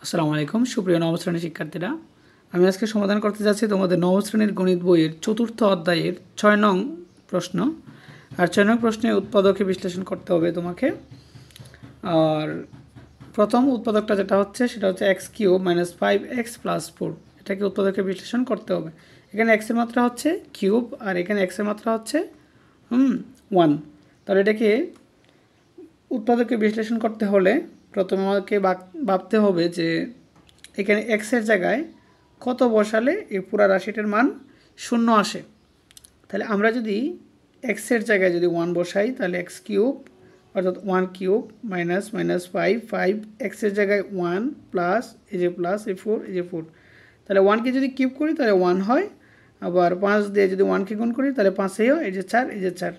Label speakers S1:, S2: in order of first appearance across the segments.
S1: আসসালামু আলাইকুম সুপ্রিয় নবম শ্রেণীর শিক্ষার্থীরা, আমি আজকে সমাধান করতে যাচ্ছি তোমাদের নবম শ্রেণীর গণিত বইয়ের চতুর্থ অধ্যায়ের 6 নং প্রশ্ন। আর 6 নং প্রশ্নে উৎপাদকে বিশ্লেষণ করতে হবে তোমাকে। আর প্রথম উৎপাদকটা যেটা হচ্ছে সেটা হচ্ছে x cube minus 5x plus 4, এটাকে উৎপাদকে বিশ্লেষণ করতে হবে। এখানে এক্সের মাত্রা হচ্ছে কিউব আর এখানে এক্সের মাত্রা হচ্ছে 1। তাহলে এটাকে উৎপাদকে বিশ্লেষণ করতে হলে প্রথমে আমাকে ভাবতে হবে যে এখানে এক্সের জায়গায় কত বসালে এই পুরা রাশিটার মান 0 আসে। তাহলে আমরা যদি এক্সের জায়গায় যদি 1 বসাই তাহলে এক্স কিউব অর্থাৎ 1 কিউব মাইনাস 5 এক্সের জায়গায় 1 প্লাস এই যে প্লাস এই 4 এই যে 4, তাহলে 1কে যদি কিউব করি তাহলে 1 হয়, আবার 5 দিয়ে যদি 1কে গুণ করি তাহলে 5 এই যে 4 এই যে 4,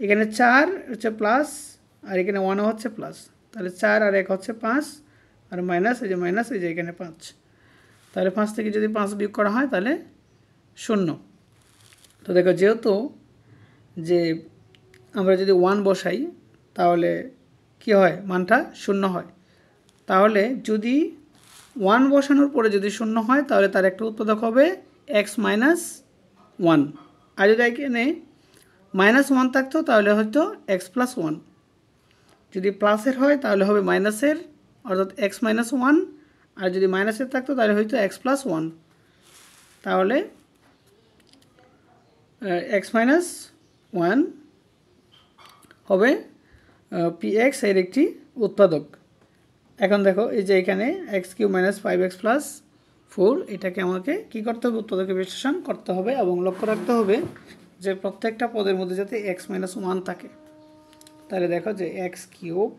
S1: এখানে 4 হচ্ছে প্লাস আর এখানে 1 হচ্ছে প্লাস, তাহলে 4 আর 1 হচ্ছে 5 আর মাইনাস এই যে এখানে 5, তাহলে 5 থেকে যদি 5 বিয়োগ করা হয় তাহলে 0। তো দেখো যেহেতু যে আমরা যদি 1 বসাই তাহলে কি হয়, মানটা 0 হয়। তাহলে যদি 1 বসানোর পরে যদি 0 হয় তাহলে তার একটা উৎপাদক হবে x মাইনাস 1, আর যদি এখানে -1 থাকতো তাহলে হয়তো x প্লাস 1, যদি প্লাসের হয় তাহলে হবে মাইনাসের অর্থাৎ x মাইনাস 1, আর যদি মাইনাসের থাকতো তাহলে হয়তো x প্লাস 1, তাহলে x মাইনাস 1 হবে px এর একটি উৎপাদক। এখন দেখো এই যে এখানে x cube minus 5x plus 4, এটাকে আমাকে কী করতে হবে, উৎপাদকে বিশ্লেষণ করতে হবে এবং লক্ষ্য রাখতে হবে যে প্রত্যেকটা পদের মধ্যে যাতে x মাইনাস 1 থাকে। তাহলে দেখো যে এক্স কিউব,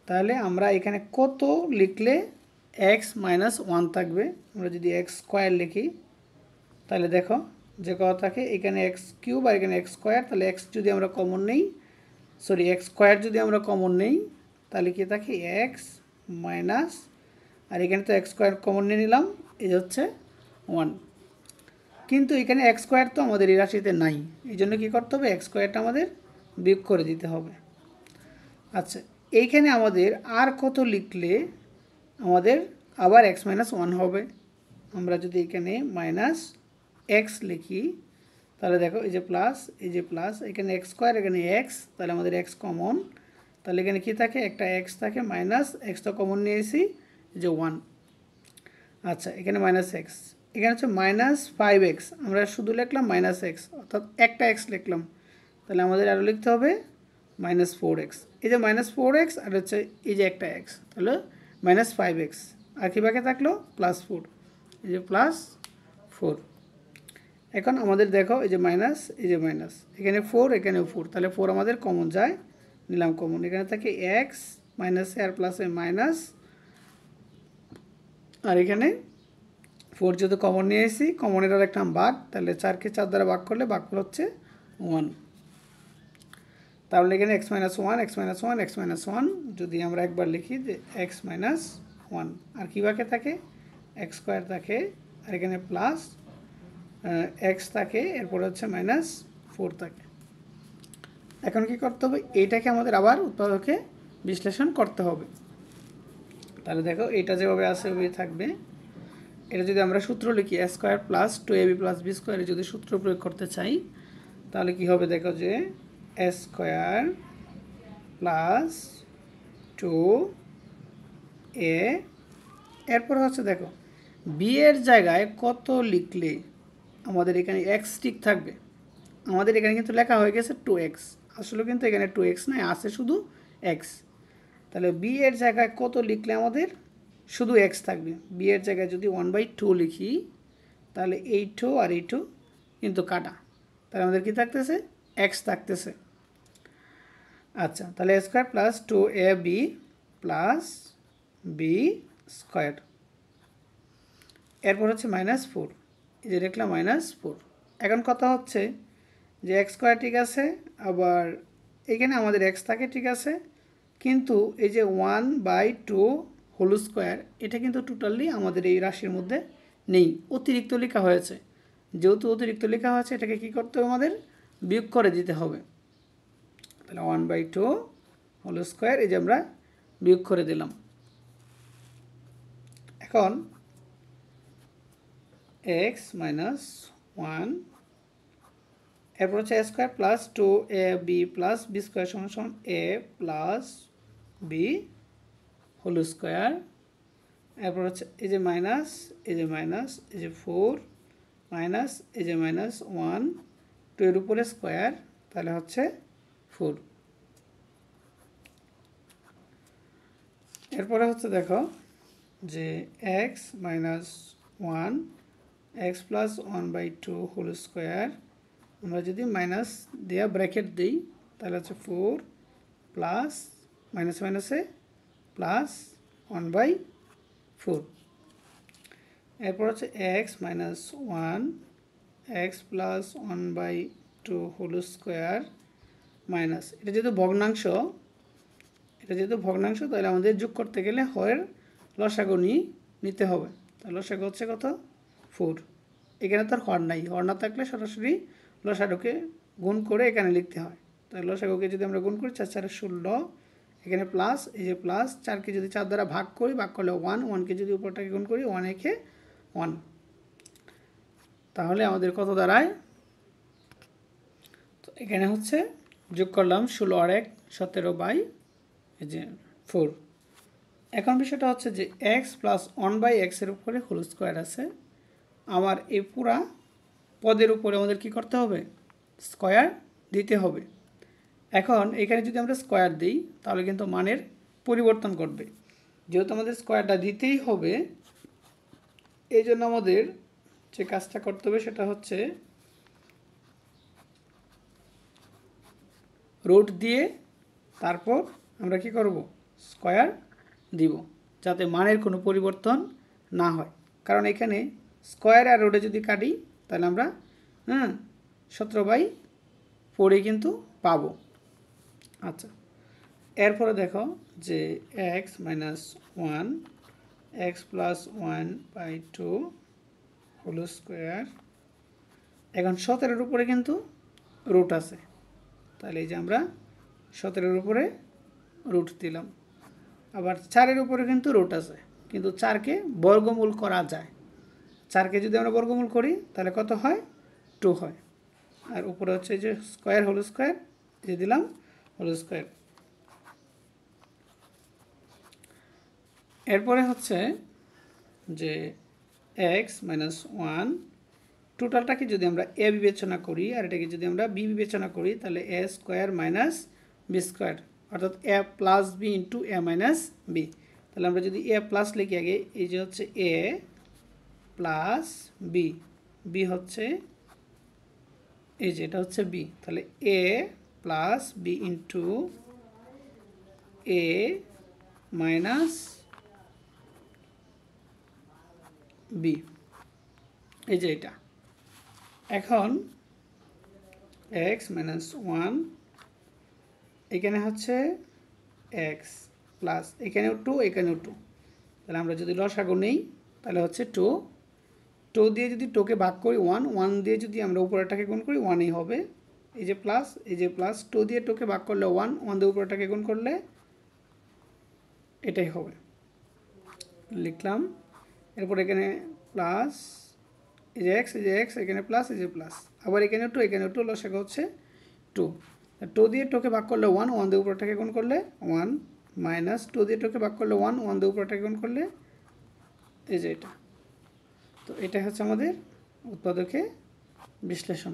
S1: তাহলে আমরা এখানে কত লিখলে x মাইনাস 1 থাকবে, আমরা যদি এক্স স্কোয়ার লিখি তাহলে দেখো যে কত থাকে, এখানে এক্স কিউব আর এখানে এক্স স্কোয়ার, তাহলে এক্স যদি আমরা কমন নেই, সরি এক্স স্কোয়ার যদি আমরা কমন নেই তাহলে কি থাকে এক্স মাইনাস, আর এখানে তো এক্স স্কোয়ার কমন নিয়ে নিলাম, এই হচ্ছে 1, কিন্তু এখানে এক্স স্কোয়ার তো আমাদের এই রাশিতে নাই, এই জন্য কী করতে হবে, এক্স স্কোয়ারটা আমাদের বিয়োগ করে দিতে হবে। আচ্ছা, এইখানে আমাদের আর কত লিখলে আমাদের আবার এক্স মাইনাস 1 হবে, আমরা যদি এখানে মাইনাস এক্স লিখি তাহলে দেখো এই যে প্লাস এখানে এক্স স্কোয়ার এখানে এক্স, তাহলে আমাদের এক্স কমন, তাহলে এখানে কী থাকে, একটা এক্স থাকে, মাইনাস এক্সটা কমন নিয়েছি যে 1। আচ্ছা, এখানে মাইনাস এক্স, এখানে হচ্ছে মাইনাস 5x, আমরা শুধু লিখলাম মাইনাস এক্স অর্থাৎ একটা এক্স লিখলাম, তাহলে আমাদের আরও লিখতে হবে মাইনাস 4x, এই যে মাইনাস 4x আর হচ্ছে এই যে একটা এক্স, তাহলে মাইনাস 5x, আর কী বাকি থাকলো প্লাস 4, এই যে প্লাস 4। এখন আমাদের দেখো এই যে মাইনাস এখানে 4 এখানেও 4, তাহলে 4 আমাদের কমন যায়, নিলাম কমন, এখানে থাকে এক্স মাইনাসে আর প্লাসে মাইনাস, আর এখানে 4 যেহেতু কমন নিয়ে এসেছি, কমনের আর একটা ভাগ, তাহলে 4কে 4 দ্বারা ভাগ করলে ভাগফল হচ্ছে 1, তাহলে এখানে এক্স মাইনাস 1 যদি আমরা একবার লিখি যে এক্স মাইনাস 1, আর কী বাকি থাকে এক্স স্কোয়ার থাকে, আর এখানে প্লাস এক্স থাকে, এরপরে হচ্ছে মাইনাস 4 থাকে। এখন কি করতে হবে, এইটাকে আমাদের আবার উৎপাদকে বিশ্লেষণ করতে হবে। তাহলে দেখো এটা যেভাবে আছে ওইভাবে থাকবে, এটা যদি আমরা সূত্র লিখি A square plus 2ab plus B স্কোয়ারে যদি সূত্র প্রয়োগ করতে চাই তাহলে কি হবে, দেখো যে এ স্কোয়ার প্লাস 2a, এরপর হচ্ছে দেখো বি এর জায়গায় কত লিখলে আমাদের এখানে এক্স ঠিক থাকবে, আমাদের এখানে কিন্তু লেখা হয়ে গেছে 2x, আসলে কিন্তু এখানে 2x নাই, আছে শুধু x, তাহলে বি এর জায়গায় কত লিখলে আমাদের শুধু x থাকবে, বি এর জায়গায় যদি 1/2 লিখি তাহলে এই 2 আর এই 2 কিন্তু কাটা, তাহলে আমাদের কি থাকতেছে x থাকতেছে। আচ্ছা, তাহলে A square plus 2ab plus B square, এরপর হচ্ছে -4, এই যে লিখলাম -4। এখন কথা হচ্ছে যে এক্স স্কোয়ার ঠিক আছে, আবার এখানে আমাদের এক্স থাকে ঠিক আছে, কিন্তু এই যে 1/2 হোল স্কোয়ার এটা কিন্তু টোটালি আমাদের এই রাশির মধ্যে নেই, অতিরিক্ত লেখা হয়েছে, যেহেতু অতিরিক্ত লেখা হয়েছে এটাকে কী করতে হবে, আমাদের বিয়োগ করে দিতে হবে, তাহলে 1/2 হোল স্কোয়ার এই যে আমরা বিয়োগ করে দিলাম। এখন x মাইনাস 1 এরপর হচ্ছে a square plus 2ab plus b square সমান সমান a plus b whole square. এরপর হচ্ছে এই যে মাইনাস এই যে মাইনাস এই যে 4 মাইনাস এই যে মাইনাস 1 2 এর উপরে স্কোয়ার তাহলে হচ্ছে 4। এরপরে হচ্ছে দেখো যে x minus 1 x plus 1/2 whole square আমরা যদি মাইনাস দিয়ে ব্র্যাকেট দিই তাহলে হচ্ছে 4 প্লাস মাইনাস মাইনাসে প্লাস 1/4। এরপর হচ্ছে x minus 1 x plus 1/2 whole square minus এটা যেহেতু ভগ্নাংশ তাহলে আমাদের যোগ করতে গেলে হরের লসাগু নিতে হবে। তাহলে লসাগু হচ্ছে কত 4। এখানে তো আর হর নাই, হর না থাকলে সরাসরি লসাগুকে গুণ করে এখানে লিখতে হয়। তাহলে লসাগুকে যদি আমরা গুণ করি 4 4 16 এখানে প্লাস এই যে প্লাস 4কে যদি 4 দ্বারা ভাগ করি ভাগ করলে 1 1কে যদি উপরটাকে গুণ করি 1 একে 1 তাহলে আমাদের কত দাঁড়ায়। তো এখানে হচ্ছে যোগ করলাম 16 আর 1 17 এই যে 4। এখন বিষয়টা হচ্ছে যে x প্লাস 1/x এর উপরে হোল স্কোয়ার আছে, আমার এই পুরা পদের উপরে আমাদের কি করতে হবে স্কোয়ার দিতে হবে। এখন এখানে যদি আমরা স্কোয়ার দিই তাহলে কিন্তু মানের পরিবর্তন করবে, যেহেতু আমাদের স্কোয়ারটা দিতেই হবে এই জন্য আমাদের যে কাজটা করতে হবে সেটা হচ্ছে রুট দিয়ে তারপর আমরা কি করব স্কোয়ার দিব যাতে মানের কোনো পরিবর্তন না হয়। কারণ এখানে স্কোয়ার আর রুটে যদি কাটি তাহলে আমরা 17/4 কিন্তু পাবো। আচ্ছা, এরপরে দেখো যে x minus 1 x plus 1/2 whole square. এখন 17-এর উপরে কিন্তু রুট আছে, তাহলে এই যে আমরা 17-এর উপরে রুট দিলাম। আবার 4-এর উপরে কিন্তু রুট আছে, কিন্তু 4কে বর্গমূল করা যায়। 4কে যদি আমরা বর্গমূল করি তাহলে কত হয় 2 হয়। আর উপরে হচ্ছে যে স্কোয়ার হোল স্কোয়ার দিয়ে দিলাম হোল স্কোয়ার। এরপরে হচ্ছে যে x মাইনাস 1 টোটালটাকে যদি আমরা a বিবেচনা করি আর এটাকে যদি আমরা b বিবেচনা করি তাহলে a square minus b square অর্থাৎ a plus b into a minus b। তাহলে আমরা যদি a প্লাস লিখি আগে এই যে হচ্ছে a প্লাস b, b হচ্ছে এই যে এটা হচ্ছে b, তাহলে a plus b into a minus b এই যে এটা। এখন x মাইনাস 1 এখানে হচ্ছে x প্লাস এখানেও 2 এখানেও 2, তাহলে আমরা যদি লসাগু নেই তাহলে হচ্ছে 2 2 দিয়ে যদি 2কে ভাগ করি 1 1 দিয়ে যদি আমরা উপরেরটাকে গুণ করি 1ই হবে। এই যে প্লাস 2 দিয়ে 2কে ভাগ করলে 1 1 দিয়ে উপরেরটাকে গুণ করলে এটাই হবে, লিখলাম। এরপর এখানে প্লাস এই যে x এখানে প্লাস এই যে প্লাস, আবার এখানে 2 লসাগু হচ্ছে 2 2 দিয়ে 2কে ভাগ করলে 1 1 দিয়ে উপরেরটাকে গুণ করলে 1 মাইনাস 2 দিয়ে 2কে ভাগ করলে 1 1 দিয়ে উপরেরটাকে গুণ করলে এই যে এটা। তো এটা হচ্ছে আমাদের উৎপাদকে বিশ্লেষণ।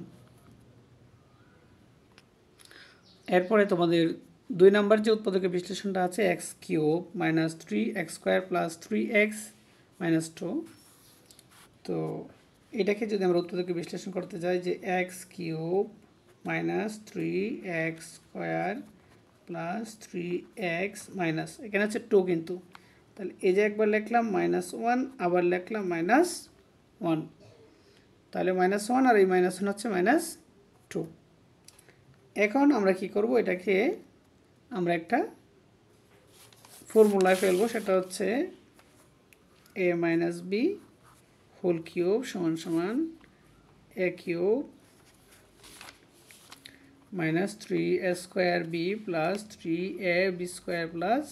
S1: এরপরে তোমাদের 2 নাম্বার যে উৎপাদকে বিশ্লেষণটা আছে x cube minus 3x square plus 3x minus 2। তো এটাকে যদি আমরা উৎপাদকে বিশ্লেষণ করতে যাই যে x cube minus 3x square plus 3x minus এখানে হচ্ছে 2 কিন্তু, তাহলে এই যে একবার লিখলাম -1 আবার লিখলাম -1, তাহলে -1 আর এই -1 হচ্ছে -2। এখন আমরা কি করব এটাকে আমরা একটা ফর্মুলায় ফেলবো, সেটা হচ্ছে a minus b whole cube সমান সমান a cube minus 3a square b plus 3ab square plus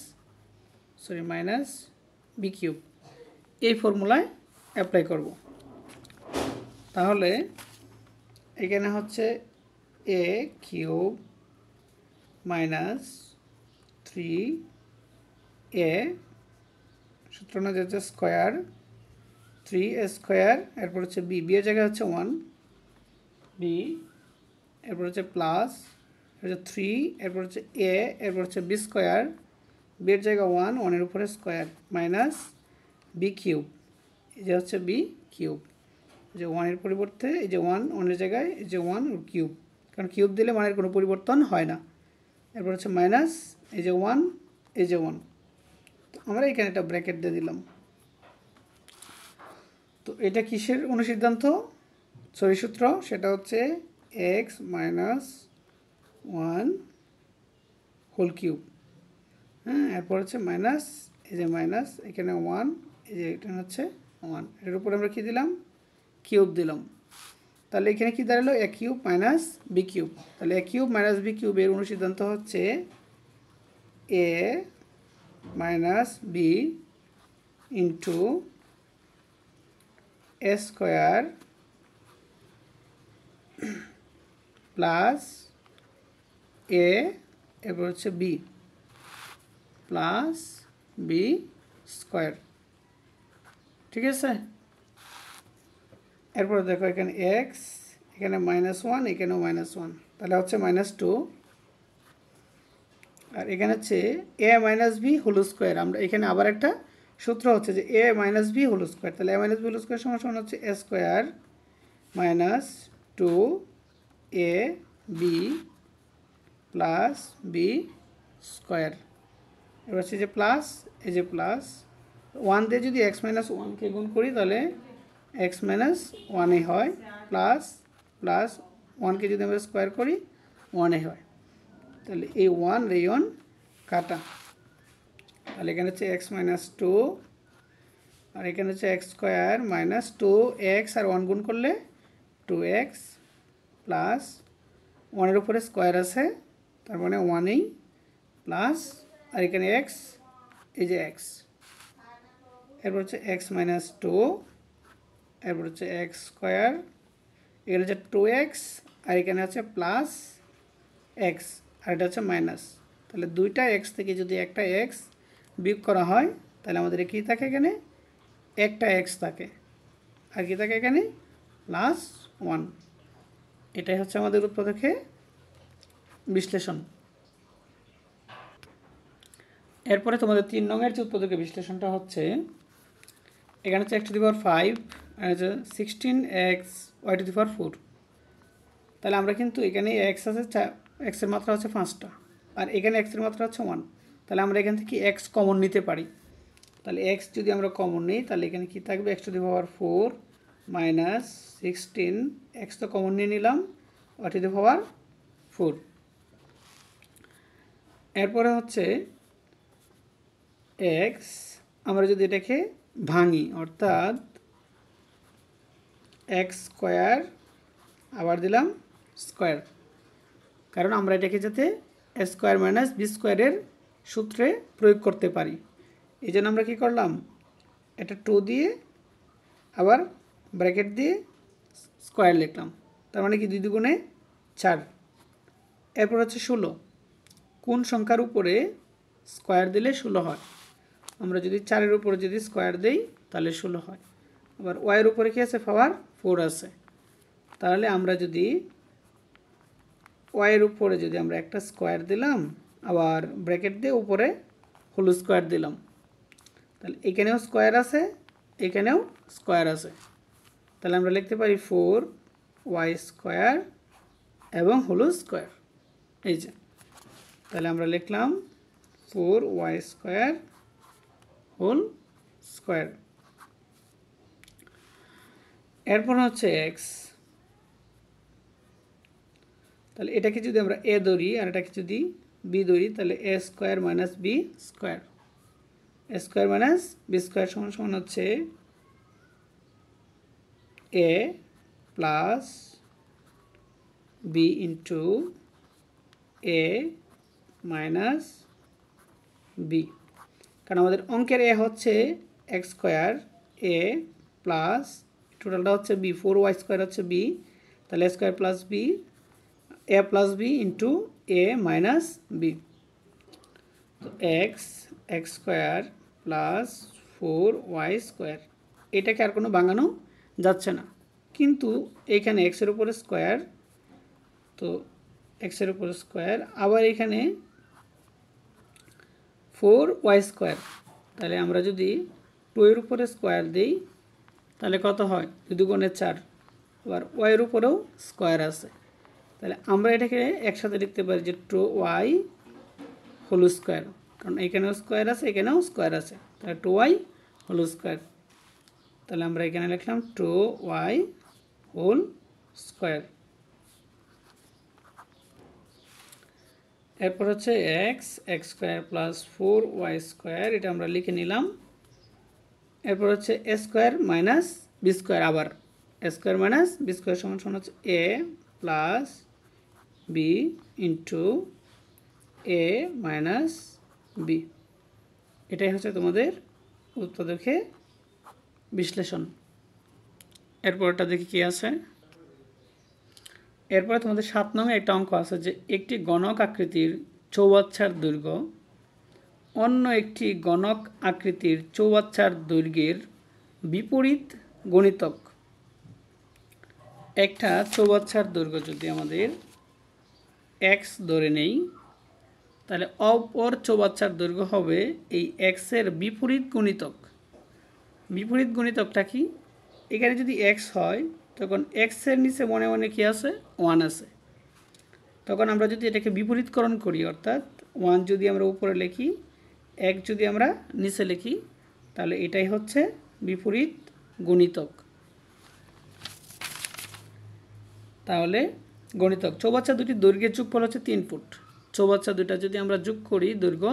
S1: minus b cube. এই ফর্মুলায় অ্যাপ্লাই করব। তাহলে এখানে হচ্ছে এ কিউব মাইনাস 3a সূত্র অনুযায়ী হচ্ছে স্কোয়ার 3a স্কোয়ার, এরপর হচ্ছে বি, বি এর জায়গায় হচ্ছে 1 বি, এরপর হচ্ছে প্লাস হচ্ছে 3, এরপর হচ্ছে এ, এরপর হচ্ছে বি স্কোয়ার, বি এর জায়গায় 1, 1 এর উপরে স্কোয়ার মাইনাস বি কিউব, এই যে হচ্ছে বি কিউব, যে 1 এর পরিবর্তে এই যে 1, 1 এর জায়গায় এই যে 1 কিউব, কারণ কিউব দিলে মানের কোনো পরিবর্তন হয় না। এরপর হচ্ছে মাইনাস এই যে 1, এই যে 1, তো আমরা এখানে একটা ব্র্যাকেট দিয়ে দিলাম। তো এটা কিসের অনুসিদ্ধান্ত সূত্র, সেটা হচ্ছে এক্স মাইনাস 1 হোল কিউব। হ্যাঁ, এরপর হচ্ছে মাইনাস এই যে মাইনাস এখানে 1, এই যে এটা হচ্ছে 1, এর উপরে আমরা কি দিলাম কিউব দিলাম। তাহলে এখানে কি দাঁড়ালো এ কিউব মাইনাস বি কিউব। তাহলে এ কিউব মাইনাস বি কিউবের অনুসিদ্ধান্ত হচ্ছে এ মাইনাস বি ইন্টু এ স্কোয়ার প্লাস এ, এরপর হচ্ছে বি প্লাস বি স্কোয়ার। ঠিক আছে, এরপর দেখো এখানে এক্স, এখানে -1, এখানেও -1, তাহলে হচ্ছে -2, আর এখানে হচ্ছে এ মাইনাস বি হোল স্কোয়ার। আমরা এখানে আবার একটা সূত্র হচ্ছে যে এ মাইনাস বি হোল স্কোয়ার, তাহলে এ মাইনাস বি হোল স্কোয়ার সমান হচ্ছে এ square minus 2 A B plus B square. এবার হচ্ছে যে প্লাস এই যে প্লাস 1 দিয়ে যদি এক্স মাইনাস 1কে গুণ করি তাহলে এক্স মাইনাস 1 হয়, প্লাস প্লাস 1কে যদি আমরা স্কোয়ার করি 1 হয়, তাহলে এই 1 রেয়ন কাটা। তাহলে এখানে হচ্ছে এক্স মাইনাস 2, আর এখানে হচ্ছে এক্স স্কোয়ার মাইনাস 2x, আর 1 গুণ করলে 2x প্লাস 1-এর উপরে স্কোয়ার আছে তার মানে 1 প্লাস, আর এখানে এক্স, এই যে এক্স, এরপর হচ্ছে এক্স মাইনাস 2, এরপর হচ্ছে এক্স স্কোয়ার, এখানে হচ্ছে 2x, আর এখানে হচ্ছে প্লাস এক্স, আর এটা হচ্ছে মাইনাস। তাহলে দুইটা এক্স থেকে যদি একটা এক্স বিয়োগ করা হয় তাহলে আমাদের কী থাকে এখানে একটা এক্স থাকে, আর কি থাকে এখানে +1। এটাই হচ্ছে আমাদের উৎপাদকে বিশ্লেষণ। এরপরে তোমাদের 3 নংয়ের যে উৎপাদকের বিশ্লেষণটা হচ্ছে এখানে হচ্ছে x⁵, আর হচ্ছে 16x y⁴। তাহলে আমরা কিন্তু এখানে এক্স আছে, এক্সের মাত্রা হচ্ছে 5টা, আর এখানে এক্সের মাত্রা হচ্ছে 1, তাহলে আমরা এখান থেকে এক্স কমন নিতে পারি। তাহলে এক্স যদি আমরা কমন নিই তাহলে এখানে কি থাকবে x⁴ মাইনাস 16, এক্স তো কমন নিয়ে নিলাম y⁴। এরপরে হচ্ছে এক্স আমরা যদি এটাকে ভাঙি, অর্থাৎ এক্স স্কোয়ার আবার দিলাম স্কোয়ার, কারণ আমরা এটাকে যাতে এ স্কোয়ার মাইনাস বি স্কোয়ারের সূত্রে প্রয়োগ করতে পারি, এই জন্য আমরা কী করলাম এটা 2 দিয়ে আবার ব্র্যাকেট দিয়ে স্কোয়ার লিখলাম, তার মানে কি 2 দুগুণে 4। এরপর হচ্ছে 16, কোন সংখ্যার উপরে স্কোয়ার দিলে 16 হয়, আমরা যদি 4-এর উপরে যদি স্কোয়ার দিই তাহলে 16 হয়। আবার ওয়াইয়ের উপরে কি আছে পাওয়ার 4 আছে, তাহলে আমরা যদি ওয়াইয়ের উপরে যদি আমরা একটা স্কোয়ার দিলাম আবার ব্র্যাকেট দিয়ে উপরে হোল স্কোয়ার দিলাম, তাহলে এখানেও স্কোয়ার আছে এখানেও স্কোয়ার আছে, তাহলে আমরা লিখতে পারি 4y² এবং হোল স্কোয়ার। এই যে তাহলে আমরা লিখলাম 4y² হোল স্কোয়ার। এরপর হচ্ছে এক্স, তাহলে এটাকে যদি আমরা এ ধরি আর এটাকে যদি বি ধরি তাহলে A square minus B square, A square minus B square সমান সমান হচ্ছে এ plus B into A minus B, কারণ আমাদের অঙ্কের এ হচ্ছে এক্স স্কোয়ার এ প্লাস টোটালটা হচ্ছে বি, 4y² হচ্ছে বি, তাহলে a square plus B, A plus B into A minus B. তো এক্স স্কোয়ার প্লাস 4y², এটাকে আর কোনো ভাঙানো যাচ্ছে না, কিন্তু এইখানে এক্সের উপরে স্কোয়ার, তো এক্সের উপরে স্কোয়ার, আবার এখানে 4y², তাহলে আমরা যদি 2 এর উপরে স্কোয়ার দিই তাহলে কত হয়, 2 দুগুণে 4, আবার ওয়াইয়ের উপরেও স্কোয়ার আছে, তাহলে আমরা এটাকে একসাথে লিখতে পারি যে 2y হোল স্কোয়ার, কারণ এখানেও স্কোয়ার আছে এখানেও স্কোয়ার আছে, তাহলে 2y হোল স্কোয়ার। তাহলে আমরা এখানে লিখলাম 2y হোল স্কোয়ার। এরপর হচ্ছে x² প্লাস 4y², এটা আমরা লিখে নিলাম। এরপর হচ্ছে a square minus B square, আবার a square minus B square সমান সমান হচ্ছে a plus B into A minus B. এটাই হচ্ছে তোমাদের উৎপাদকে বিশ্লেষণ। এরপরটা দেখি কি আছে। এরপরে তোমাদের 7 নং একটা অঙ্ক আছে যে একটি গণক আকৃতির চৌবাচ্চার দৈর্ঘ্য অন্য একটি গণক আকৃতির চৌবাচ্চার দৈর্ঘ্যের বিপরীত গণিতক। একটা চৌবাচ্চার দৈর্ঘ্য যদি আমাদের এক্স ধরে নেই, তাহলে অপর চৌবাচ্চার দৈর্ঘ্য হবে এই এক্সের বিপরীত গুণিতক। বিপরীত গুণিতকটা কি, এখানে যদি এক্স হয় তখন এক্সের নিচে মনে মনে কি আছে, 1 আছে, তখন আমরা যদি এটাকে বিপরীতকরণ করি, অর্থাৎ 1 যদি আমরা উপরে লিখি, 1 যদি আমরা নিচে লিখি, তাহলে এটাই হচ্ছে বিপরীত গুণিতক। তাহলে গণিতক চৌবাচ্চা দুটি দৈর্ঘ্যের যোগফল হচ্ছে 3 ফুট। চৌবাচ্চা দুটা যদি আমরা যোগ করি, দৈর্ঘ্য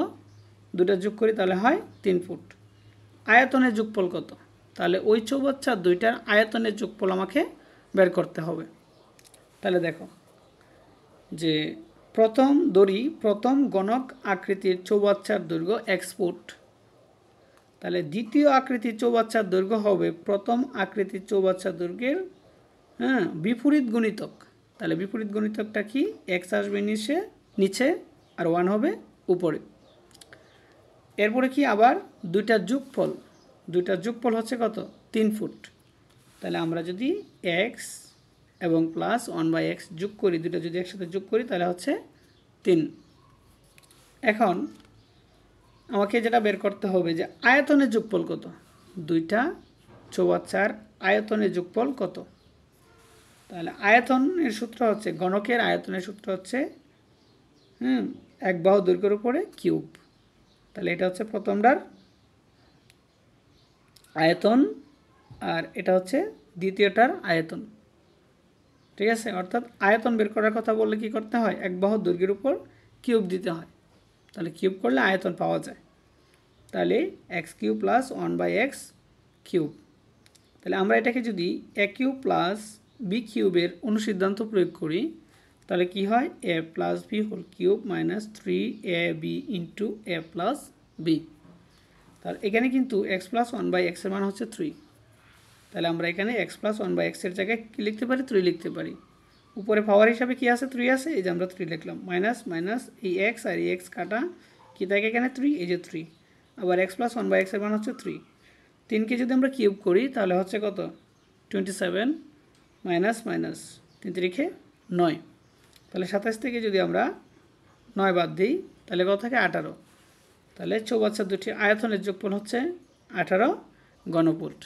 S1: দুটা যোগ করি তাহলে হয় 3 ফুট। আয়তনের যোগফল কত, তাহলে ওই চৌবাচ্চা দুইটার আয়তনের যোগফল আমাকে বের করতে হবে। তাহলে দেখো যে প্রথম গণক আকৃতির চৌবাচ্চার দৈর্ঘ্য x ফুট, তাহলে দ্বিতীয় আকৃতির চৌবাচ্চার দৈর্ঘ্য হবে প্রথম আকৃতির চৌবাচ্চার দৈর্ঘ্যের বিপরীত গুণিতক। তাহলে বিপরীত গুণিতকটা কি, x আসবে নিচে আর 1 হবে উপরে। এরপরে কি আবার দুইটার যোগফল হচ্ছে কত, 3 ফুট। তাহলে আমরা যদি x এবং প্লাস 1/x যোগ করি, দুটো যদি একসাথে যোগ করি তাহলে হচ্ছে 3। এখন আমাকে যেটা বের করতে হবে যে আয়তনের যোগফল কত, দুইটা চৌবাচ্চার আয়তনের যোগফল কত। তাহলে আয়তনের সূত্র হচ্ছে, গণকের আয়তনের সূত্র হচ্ছে এক বাহু দৈর্ঘ্যের উপরে কিউব। তাহলে এটা হচ্ছে প্রথমটার আয়তন আর এটা হচ্ছে দ্বিতীয়টার আয়তন, ঠিক আছে। অর্থাৎ আয়তন বের করার কথা বললে কি করতে হয়, এক বাহু দৈর্ঘ্যের উপর কিউব দিতে হয়, তাহলে কিউব করলে আয়তন পাওয়া যায়। তাহলে x³ প্লাস 1/x কিউব। তাহলে আমরা এটাকে যদি a³ প্লাস b³ এর অনুসিদ্ধান্ত প্রয়োগ করি তাহলে কি হয়, a plus B whole cube minus 3ab into a plus B. তাহলে এখানে কিন্তু x প্লাস 1/x এর মান হচ্ছে 3, তাহলে আমরা এখানে x প্লাস 1/x এর জায়গায় কী লিখতে পারি, 3 লিখতে পারি। উপরে পাওয়ার হিসাবে কি আছে, 3 আছে, এই যে আমরা 3 লিখলাম, মাইনাস মাইনাস এই x আর এই x কাটা, কি থাকে এখানে 3, এই যে 3, আবার x প্লাস 1/x এর মান হচ্ছে 3। 3কে যদি আমরা কিউব করি তাহলে হচ্ছে কত, 27 মাইনাস মাইনাস 3 3 9, তাহলে 27 থেকে যদি আমরা 9 বাদ দিই তাহলে কত থাকে 18। তাহলে চৌবাচ্চা দুটি আয়তনের যোগফল হচ্ছে 18 ঘনফুট।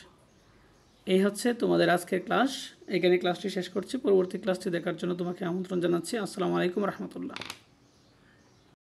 S1: এই হচ্ছে তোমাদের আজকের ক্লাস। এখানে ক্লাসটি শেষ করছি। পরবর্তী ক্লাসটি দেখার জন্য তোমাকে আমন্ত্রণ জানাচ্ছি। আসসালামু আলাইকুম রহমতুল্লাহ।